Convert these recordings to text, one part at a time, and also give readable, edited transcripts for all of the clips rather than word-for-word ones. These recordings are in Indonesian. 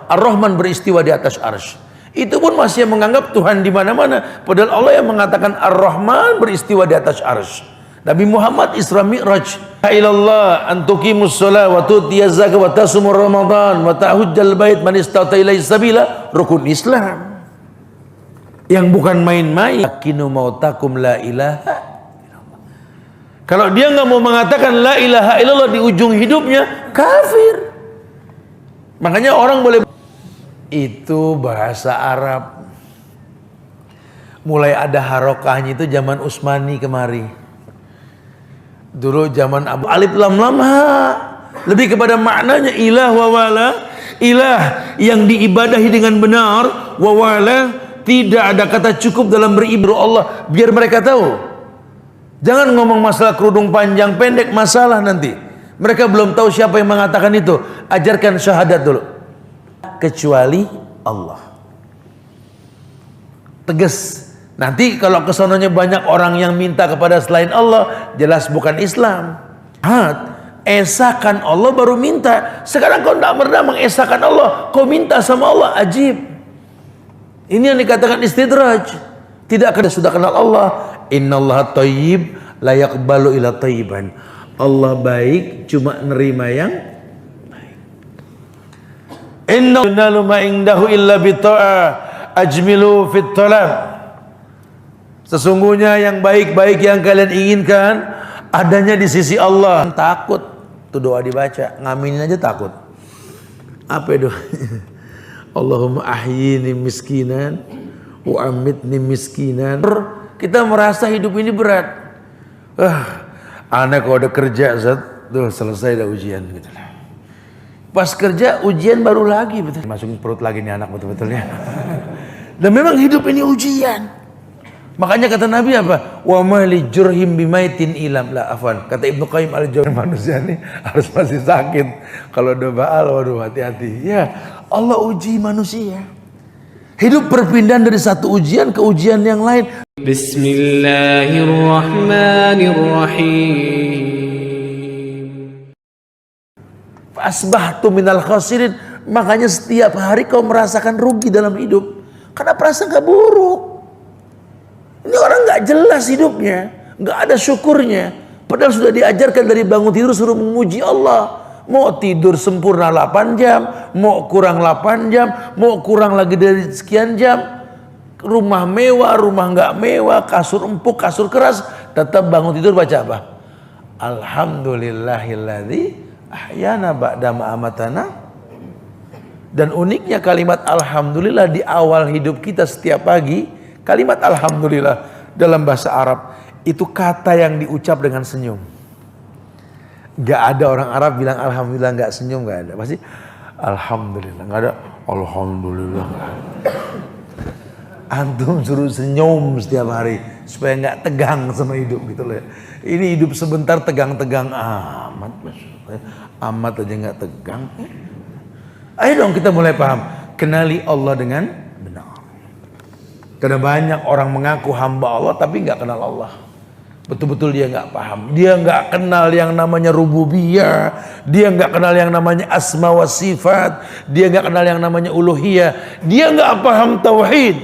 Ar-Rahman beristiwa di atas arsy. Itu pun masih menganggap Tuhan di mana-mana, padahal Allah yang mengatakan Ar-Rahman beristiwa di atas arsy. Nabi Muhammad Isra Mi'raj, ilallah antuqimus shalah wa tutiyaz zakah wa tasumur ramadan wa tahujjal bait man istata ilaihi sabila, rukun Islam yang bukan main-main. Yakinu mautakum la ilaha. Kalau dia nggak mau mengatakan la ilaha illallah di ujung hidupnya, kafir. Makanya orang boleh, itu bahasa Arab. Mulai ada harokahnya itu zaman Utsmani kemari. Dulu zaman Abu Alif Lam Lam Ha, lebih kepada maknanya ilah wa wala, ilah yang diibadahi dengan benar, wa wala, tidak ada kata cukup dalam beribadah Allah. Biar mereka tahu, jangan ngomong masalah kerudung panjang pendek, masalah nanti. Mereka belum tahu siapa yang mengatakan itu. Ajarkan syahadat dulu. Kecuali Allah. Tegas. Nanti kalau kesononya banyak orang yang minta kepada selain Allah, jelas bukan Islam. Esakan Allah baru minta. Sekarang kau tidak pernah mengesahkan Allah, kau minta sama Allah, ajib. Ini yang dikatakan istidraj. Tidak akan sudah kenal Allah. Innallaha thayyib la yaqbalu illa thayyiban. Allah baik, cuma nerima yang baik. Inna ma indahu illa bita'a ajmilu fit talab. Sesungguhnya yang baik-baik yang kalian inginkan adanya di sisi Allah. Takut tuh doa dibaca, ngaminin aja takut. Apa doanya? Allahumma ahyini miskinan wa amitni miskinan. Kita merasa hidup ini berat. Anak kalau udah kerja, Zat, tuh selesai dah ujian gitu lah. Pas kerja ujian baru lagi, betul. Masukin perut lagi nih anak betul-betulnya. Dan memang hidup ini ujian. Makanya kata Nabi apa? Wa ma li jurhim bimaitin ilam la afan. Kata Ibnu Qayyim al-Jauziyah, manusia ini harus masih sakit. Kalau udah baal, waduh hati-hati. Ya, Allah uji manusia. Hidup perpindahan dari satu ujian ke ujian yang lain. Bismillahirrahmanirrahim. Asbahtu minal khasirin. Makanya setiap hari kau merasakan rugi dalam hidup, karena prasangka buruk. Ini orang nggak jelas hidupnya, nggak ada syukurnya. Padahal sudah diajarkan dari bangun tidur suruh memuji Allah. Mau tidur sempurna 8 jam, mau kurang 8 jam, mau kurang lagi dari sekian jam. Rumah mewah, rumah nggak mewah, kasur empuk, kasur keras, tetap bangun tidur baca apa? Alhamdulillahilladzi ahyana ba'da ma amatana. Dan uniknya kalimat alhamdulillah di awal hidup kita setiap pagi. Kalimat alhamdulillah dalam bahasa Arab itu kata yang diucap dengan senyum. Gak ada orang Arab bilang alhamdulillah gak senyum, gak ada. Pasti alhamdulillah, gak ada alhamdulillah. Antum suruh senyum setiap hari supaya gak tegang sama hidup gitu loh. Ini hidup sebentar tegang-tegang amat, amat aja gak tegang. Ayo dong kita mulai paham. Kenali Allah dengan benar. Karena banyak orang mengaku hamba Allah tapi nggak kenal Allah. Betul-betul dia nggak paham. Dia nggak kenal yang namanya rububiyah. Dia nggak kenal yang namanya asma wa sifat. Dia nggak kenal yang namanya uluhiyah. Dia nggak paham tauhid.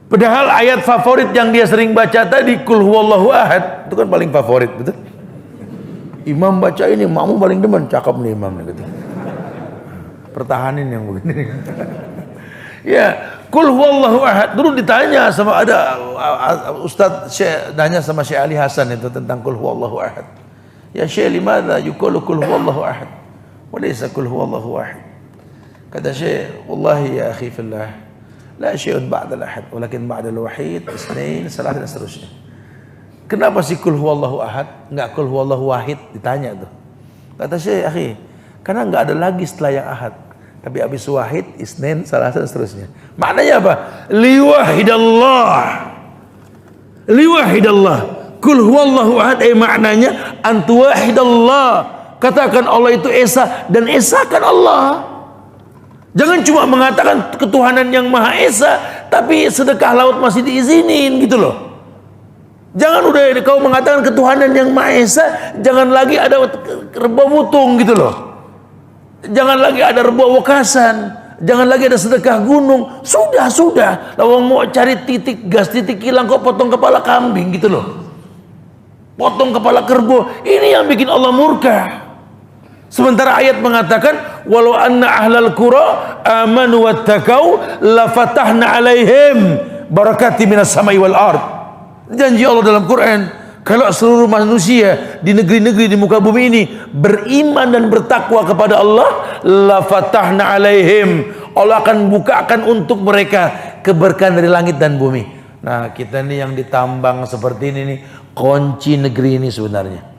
Padahal ayat favorit yang dia sering baca tadi, Qul huwallahu ahad, itu kan paling favorit, betul? Imam baca ini, makmum paling demen, cakep nih imamnya gitu. Pertahanin yang begini. Ya, Qul huwallahu ahad. Dulu ditanya sama ada Ustadz Syekh, nanya sama Syekh Ali Hasan itu tentang Qul huwallahu ahad. Ya Syekh, limadha yuqalu Qul huwallahu ahad wa laysa Qul huwallahu ahad? Kata Syekh, wallahi ya akhi fillah, la syai'un ba'da al-ahad, walakin ba'da al-wahid, isnain, salah dan seterusnya. Kenapa sih Qul huwallahu ahad, enggak Qul huwallahu wahid? Ditanya tuh. Kata Syekh, akhi, karena enggak ada lagi setelah yang ahad. Tapi habis wahid, isnin, salasa dan seterusnya. Maknanya apa? Liwahidallah. Liwahidallah. Qul huwallahu ahad, maknanya antuwahidallah. Katakan Allah itu esa dan esakan Allah. Jangan cuma mengatakan ketuhanan yang Maha Esa, tapi sedekah laut masih diizinin gitu loh. Jangan udah kau mengatakan ketuhanan yang Maha Esa, jangan lagi ada rebah mutung gitu loh. Jangan lagi ada rebah wekasan, jangan lagi ada sedekah gunung. Sudah. Lawang mau cari titik gas, titik kilang, kok potong kepala kambing gitu loh. Potong kepala kerbau. Ini yang bikin Allah murka. Sementara ayat mengatakan, walau anna ahlal qura amanu wattaqau lafatahna alaihim barakati minas samai wal ard. Janji Allah dalam Quran, kalau seluruh manusia di negeri-negeri di muka bumi ini beriman dan bertakwa kepada Allah, lafatahna alaihim, Allah akan bukakan untuk mereka keberkahan dari langit dan bumi. Nah, kita nih yang ditambang seperti ini nih, kunci negeri ini sebenarnya.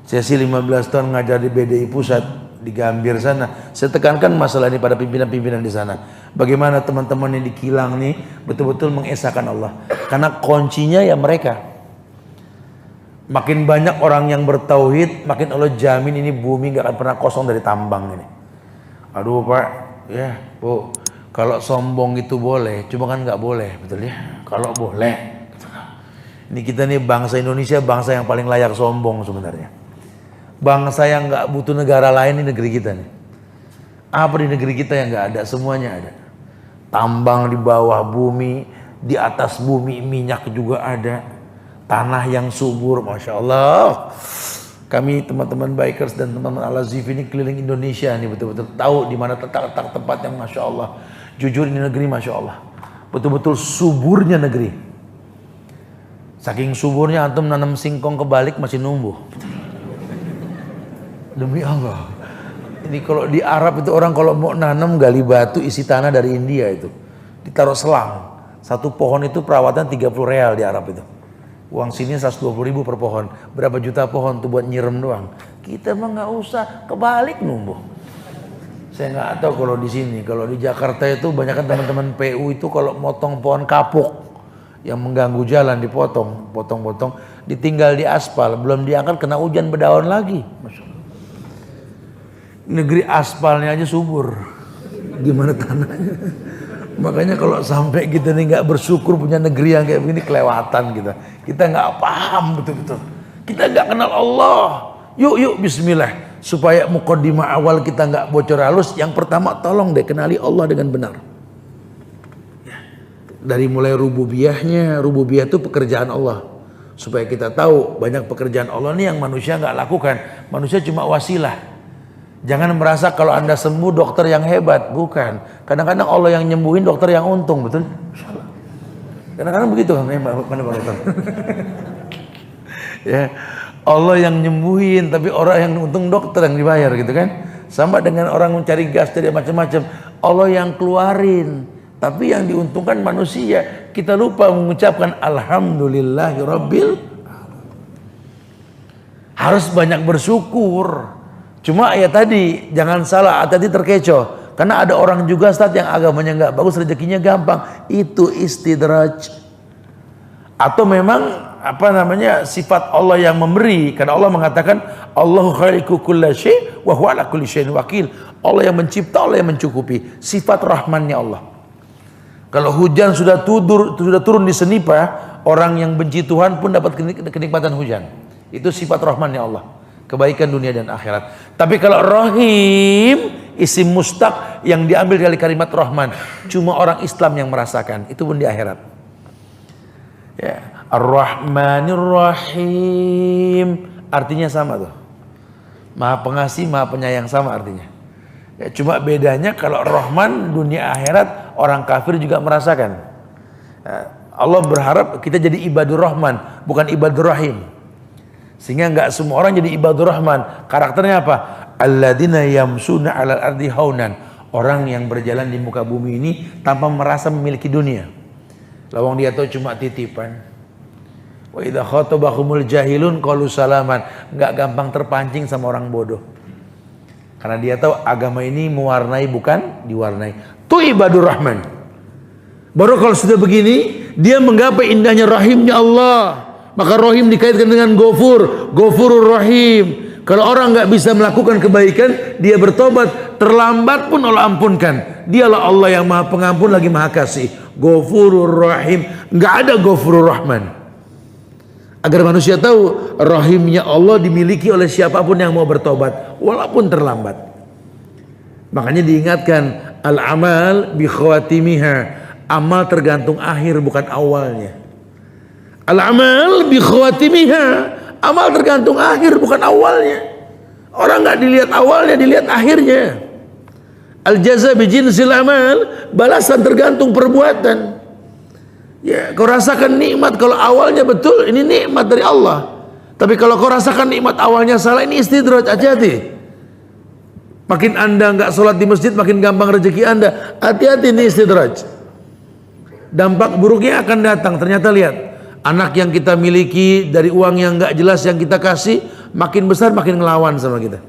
Saya sih 15 tahun ngajar di BDI Pusat di Gambir sana. Saya tekankan masalah ini pada pimpinan-pimpinan di sana. Bagaimana teman-teman yang di kilang nih betul-betul mengesahkan Allah. Karena kuncinya ya mereka. Makin banyak orang yang bertauhid, makin Allah jamin ini bumi gak akan pernah kosong dari tambang ini. Aduh Pak, ya Bu, kalau sombong itu boleh, cuma kan gak boleh, betul ya? Kalau boleh. Ini kita nih bangsa Indonesia, bangsa yang paling layak sombong sebenarnya. Bangsa yang nggak butuh negara lain di negeri kita nih. Apa di negeri kita yang nggak ada? Semuanya ada. Tambang di bawah bumi, di atas bumi minyak juga ada. Tanah yang subur, masya Allah. Kami teman-teman bikers dan teman-teman Al-Azif ini keliling Indonesia nih betul-betul tahu di mana letak tempat yang masya Allah. Jujur ini negeri masya Allah. Betul-betul suburnya negeri. Saking suburnya antum nanam singkong kebalik masih numbuh. Demi Allah. Ini kalau di Arab itu orang kalau mau nanam gali batu isi tanah dari India itu. Ditaruh selang. Satu pohon itu perawatan 30 real di Arab itu. Uang sini 120.000 per pohon. Berapa juta pohon tuh buat nyirem doang. Kita mah nggak usah, kebalik numbuh. Saya nggak tahu kalau di sini. Kalau di Jakarta itu banyak kan teman-teman PU itu kalau motong pohon kapuk yang mengganggu jalan dipotong, potong-potong, ditinggal di aspal, belum diangkat kena hujan berdaun lagi. Masya Allah. Negeri aspalnya aja subur, gimana tanahnya? Makanya kalau sampai kita nih nggak bersyukur punya negeri yang kayak begini, kelewatan kita nggak paham betul-betul, kita nggak kenal Allah. Yuk Bismillah, supaya mukaddimah awal kita nggak bocor halus. Yang pertama tolong deh kenali Allah dengan benar. Dari mulai rububiyahnya, rububiyah itu pekerjaan Allah. Supaya kita tahu banyak pekerjaan Allah nih yang manusia nggak lakukan, manusia cuma wasilah. Jangan merasa kalau Anda sembuh dokter yang hebat, bukan. Kadang-kadang Allah yang nyembuhin, dokter yang untung, betul? Kadang-kadang begitu kan, mana Pak Dokter? Ya, Allah yang nyembuhin, tapi orang yang untung dokter yang dibayar gitu kan? Sama dengan orang mencari gas dari macam-macam, Allah yang keluarin, tapi yang diuntungkan manusia. Kita lupa mengucapkan Alhamdulillahirabbil alamin. Harus banyak bersyukur. Cuma ya tadi jangan salah, tadi terkecoh. Karena ada orang juga Ustaz yang agamanya nggak bagus, rezekinya gampang. Itu istidraj. Atau memang apa namanya sifat Allah yang memberi. Karena Allah mengatakan Allahu khaliqu kulla syai' wa huwa ala kulli syai'in wakil. Allah yang mencipta, Allah yang mencukupi. Sifat rahmannya Allah. Kalau hujan sudah turun di senipa, orang yang benci Tuhan pun dapat kenikmatan hujan. Itu sifat rahmannya Allah. Kebaikan dunia dan akhirat. Tapi kalau Rahim, isim mustaq yang diambil dari kalimat Rahman, cuma orang Islam yang merasakan. Itu pun di akhirat. Ya, Ar-Rahmanir Rahim artinya sama tuh. Maha pengasih, maha penyayang, sama artinya. Ya, cuma bedanya kalau Rahman dunia akhirat orang kafir juga merasakan. Ya, Allah berharap kita jadi ibadur Rahman, bukan ibadur Rahim. Sehingga nggak semua orang jadi ibadur Rahman. Karakternya apa? Alladzina yamsuna 'alal ardi haunan. Orang yang berjalan di muka bumi ini tanpa merasa memiliki dunia. Lawang dia tahu cuma titipan. Wa idza khatabahumul jahilun qalu salaman. Nggak gampang terpancing sama orang bodoh. Karena dia tahu agama ini mewarnai bukan diwarnai. Itu ibadur Rahman. Baru kalau sudah begini, dia menggapai indahnya rahimnya Allah. Maka Rahim dikaitkan dengan Ghafur, Ghafurur Rahim. Kalau orang nggak bisa melakukan kebaikan, dia bertobat, terlambat pun Allah ampunkan. Dialah Allah yang Maha Pengampun lagi Maha Kasih. Ghafurur Rahim. Nggak ada Ghafurur Rahman. Agar manusia tahu rahimnya Allah dimiliki oleh siapapun yang mau bertobat, walaupun terlambat. Makanya diingatkan, al-amal bi khawatimiha. Amal tergantung akhir bukan awalnya. Al-amal bi khawatimiha. Amal tergantung akhir bukan awalnya. Orang nggak dilihat awalnya, dilihat akhirnya. Al-jaza bi jinsil amal, balasan tergantung perbuatan. Ya, kau rasakan nikmat kalau awalnya betul, ini nikmat dari Allah. Tapi kalau kau rasakan nikmat awalnya salah, ini istidraj, hati-hati. Makin anda nggak sholat di masjid, makin gampang rezeki anda. Hati-hati, ini istidraj. Dampak buruknya akan datang. Ternyata lihat, anak yang kita miliki dari uang yang nggak jelas yang kita kasih, makin besar makin ngelawan sama kita.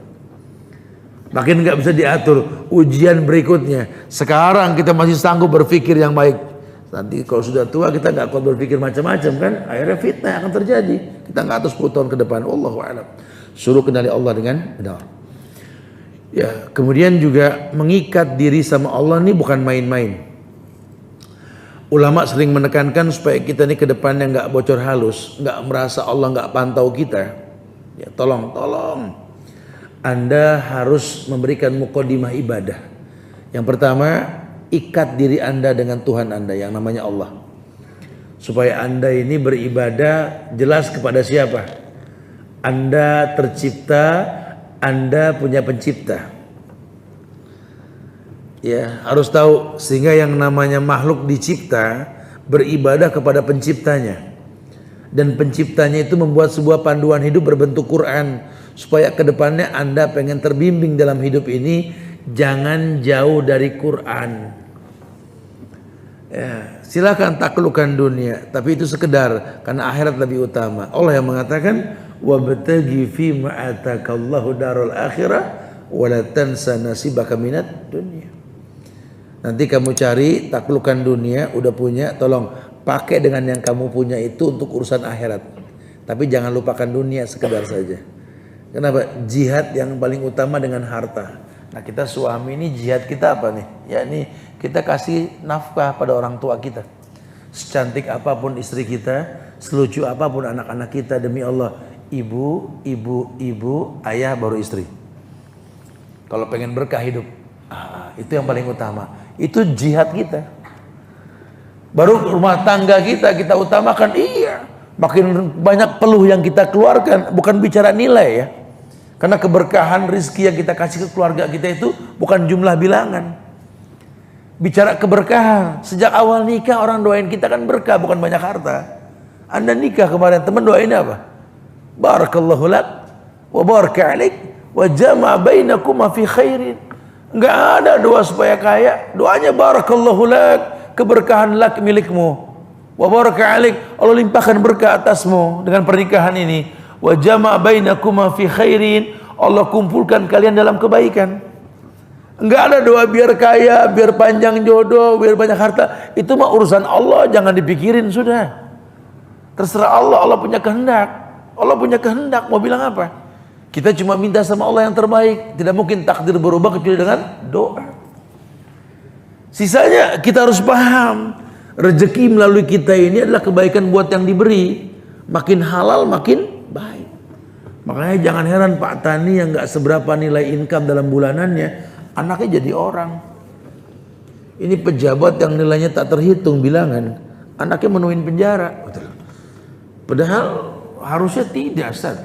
Makin nggak bisa diatur. Ujian berikutnya. Sekarang kita masih sanggup berpikir yang baik. Nanti kalau sudah tua kita nggak kuat berpikir macam-macam kan. Akhirnya fitnah akan terjadi. Kita nggak atur 10 tahun ke depan. Wallahu a'lam. Suruh kenali Allah dengan benar. Ya, kemudian juga mengikat diri sama Allah ini bukan main-main. Ulama sering menekankan supaya kita ini ke depannya nggak bocor halus, nggak merasa Allah nggak pantau kita. Ya, tolong Anda harus memberikan muqaddimah ibadah. Yang pertama, ikat diri Anda dengan Tuhan Anda yang namanya Allah. Supaya Anda ini beribadah jelas kepada siapa? Anda tercipta, Anda punya pencipta. Ya, harus tahu, sehingga yang namanya makhluk dicipta beribadah kepada penciptanya. Dan penciptanya itu membuat sebuah panduan hidup berbentuk Quran, supaya kedepannya Anda pengen terbimbing dalam hidup ini, jangan jauh dari Quran. Ya, silakan taklukkan dunia, tapi itu sekedar, karena akhirat lebih utama. Allah yang mengatakan, wabtaghi fi ma atakallahu darul akhirah wa la tansa nasibaka minad dunya. Nanti kamu cari taklukkan dunia, udah punya, tolong pakai dengan yang kamu punya itu untuk urusan akhirat. Tapi jangan lupakan dunia sekedar saja. Kenapa? Jihad yang paling utama dengan harta. Nah, kita suami ini jihad kita apa nih? Ya, ini kita kasih nafkah pada orang tua kita. Secantik apapun istri kita, selucu apapun anak-anak kita, demi Allah, ibu, ayah baru istri. Kalau pengen berkah hidup, itu yang paling utama. Itu jihad kita. Baru rumah tangga kita utamakan. Iya, makin banyak peluh yang kita keluarkan, bukan bicara nilai ya. Karena keberkahan rizki yang kita kasih ke keluarga kita itu bukan jumlah bilangan. Bicara keberkahan, sejak awal nikah orang doain kita kan berkah, bukan banyak harta. Anda nikah kemarin, teman doain apa? Barakallahu lak wa baraka alaik wa jama'a bainakuma fi khairin. Enggak ada doa supaya kaya, doanya barakallahu lak, keberkahan lak milikmu. Wa baraka alaik, Allah limpahkan berkah atasmu dengan pernikahan ini. Wa jama'a bainakuma fi khairin, Allah kumpulkan kalian dalam kebaikan. Enggak ada doa biar kaya, biar panjang jodoh, biar banyak harta. Itu mah urusan Allah, jangan dipikirin sudah. Terserah Allah, Allah punya kehendak. Allah punya kehendak, mau bilang apa? Kita cuma minta sama Allah yang terbaik. Tidak mungkin takdir berubah kecuali dengan doa. Sisanya kita harus paham, rezeki melalui kita ini adalah kebaikan buat yang diberi. Makin halal makin baik. Makanya jangan heran Pak Tani yang gak seberapa nilai income dalam bulanannya, anaknya jadi orang. Ini pejabat yang nilainya tak terhitung bilangan, anaknya menuin penjara. Padahal harusnya tidak, Ustaz.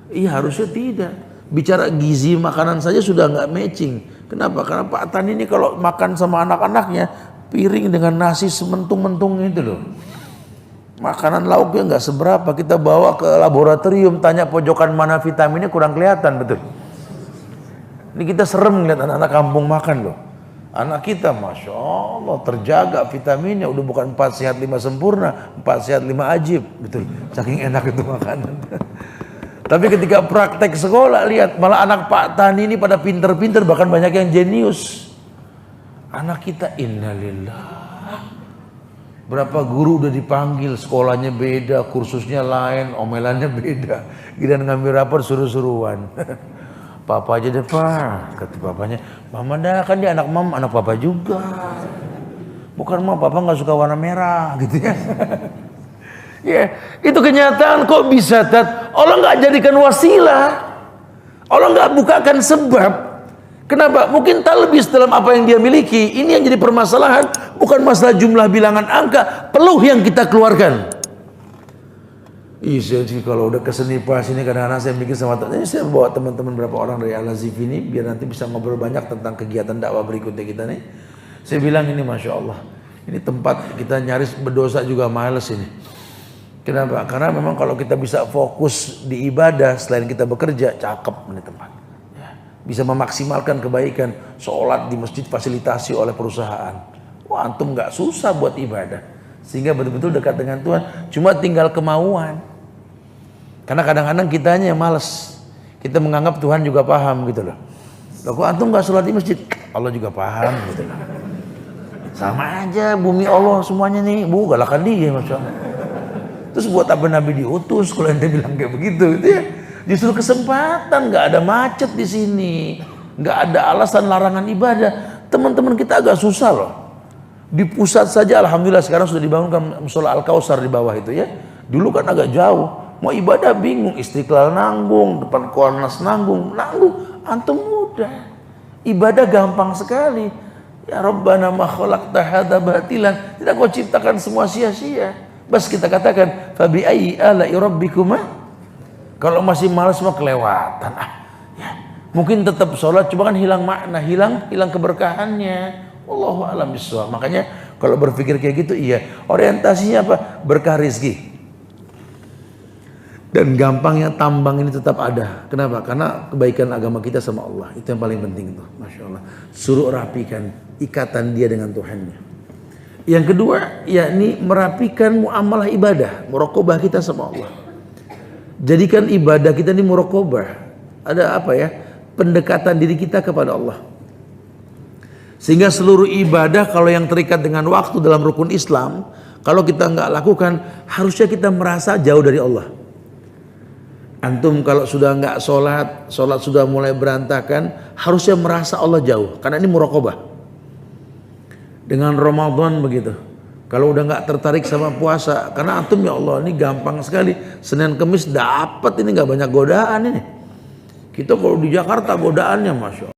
Iya, harusnya tidak. Bicara gizi makanan saja sudah nggak matching. Kenapa? Karena Pak Tani ini kalau makan sama anak-anaknya, piring dengan nasi sementung-mentung itu loh. Makanan lauknya nggak seberapa. Kita bawa ke laboratorium, tanya pojokan mana vitaminnya kurang kelihatan, betul. Ini kita serem lihat anak-anak kampung makan loh. Anak kita Masya Allah terjaga vitaminnya, udah bukan 4 sehat 5 sempurna, 4 sehat 5 ajib, betul. Saking enak itu makanan. Tapi ketika praktek sekolah, lihat malah anak Pak Tani ini pada pinter-pinter, bahkan banyak yang jenius. Anak kita innalillah. Berapa guru udah dipanggil, sekolahnya beda, kursusnya lain, omelannya beda. Giliran ngambil rapor suruh-suruan. Papa aja deh Pak, kata papanya. Mama dah, kan dia anak mama, anak papa juga. Bukan mah papa nggak suka warna merah gitu ya. Ya, itu kenyataan. Kok bisa Tat? Allah nggak jadikan wasilah, Allah nggak bukakan sebab. Kenapa? Mungkin talbis dalam apa yang dia miliki. Ini yang jadi permasalahan, bukan masalah jumlah bilangan angka, peluh yang kita keluarkan. Iya, kalau udah keseni pas ini kadang-kadang saya mikir sama teman, saya bawa teman-teman berapa orang dari Al-Azif ini biar nanti bisa ngobrol banyak tentang kegiatan dakwah berikutnya kita nih. Saya bilang ini Masya Allah, ini tempat kita nyaris berdosa juga males ini. Kenapa? Karena memang kalau kita bisa fokus di ibadah selain kita bekerja, cakep ini tempat. Ya, bisa memaksimalkan kebaikan, sholat di masjid fasilitasi oleh perusahaan. Wah, antum nggak susah buat ibadah. Sehingga betul-betul dekat dengan Tuhan. Cuma tinggal kemauan. Karena kadang-kadang kitanya yang males. Kita menganggap Tuhan juga paham gitu loh. Loh kok antum gak sholat di masjid? Allah juga paham gitu loh. Sama aja bumi Allah semuanya nih. Bu galakan dia Masya Allah. Terus buat apa Nabi diutus kalau ente bilang kayak begitu gitu ya. Justru kesempatan, gak ada macet di sini. Gak ada alasan larangan ibadah. Teman-teman kita agak susah loh. Di pusat saja alhamdulillah sekarang sudah dibangunkan musola Al-Kausar di bawah itu ya. Dulu kan agak jauh, mau ibadah bingung, Istiqlal nanggung, depan Kornas nanggung. Antum mudah, ibadah gampang sekali. Ya Rabbana ma khalaqta hadza batilan, tidak kau ciptakan semua sia-sia. Bas kita katakan fabi ayyi ala'i rabbikuma. Kalau masih malas mah kelewatan. Ya. Mungkin tetap sholat, cuma kan hilang makna, hilang keberkahannya. Wallahu a'lam bishawab. Makanya kalau berpikir kayak gitu iya, orientasinya apa? Berkah rezeki. Dan gampangnya tambang ini tetap ada. Kenapa? Karena kebaikan agama kita sama Allah. Itu yang paling penting tuh. Masya Allah. Suruh rapikan ikatan dia dengan Tuhannya. Yang kedua, yakni merapikan muamalah ibadah, muraqabah kita sama Allah. Jadikan ibadah kita ini muraqabah. Ada apa ya? Pendekatan diri kita kepada Allah. Sehingga seluruh ibadah kalau yang terikat dengan waktu dalam rukun Islam, kalau kita nggak lakukan, harusnya kita merasa jauh dari Allah. Antum kalau sudah nggak sholat sudah mulai berantakan, harusnya merasa Allah jauh, karena ini muraqabah. Dengan Ramadan begitu, kalau udah nggak tertarik sama puasa, karena antum ya Allah ini gampang sekali, Senin Kemis dapat ini nggak banyak godaan ini. Kita kalau di Jakarta godaannya Masya Allah.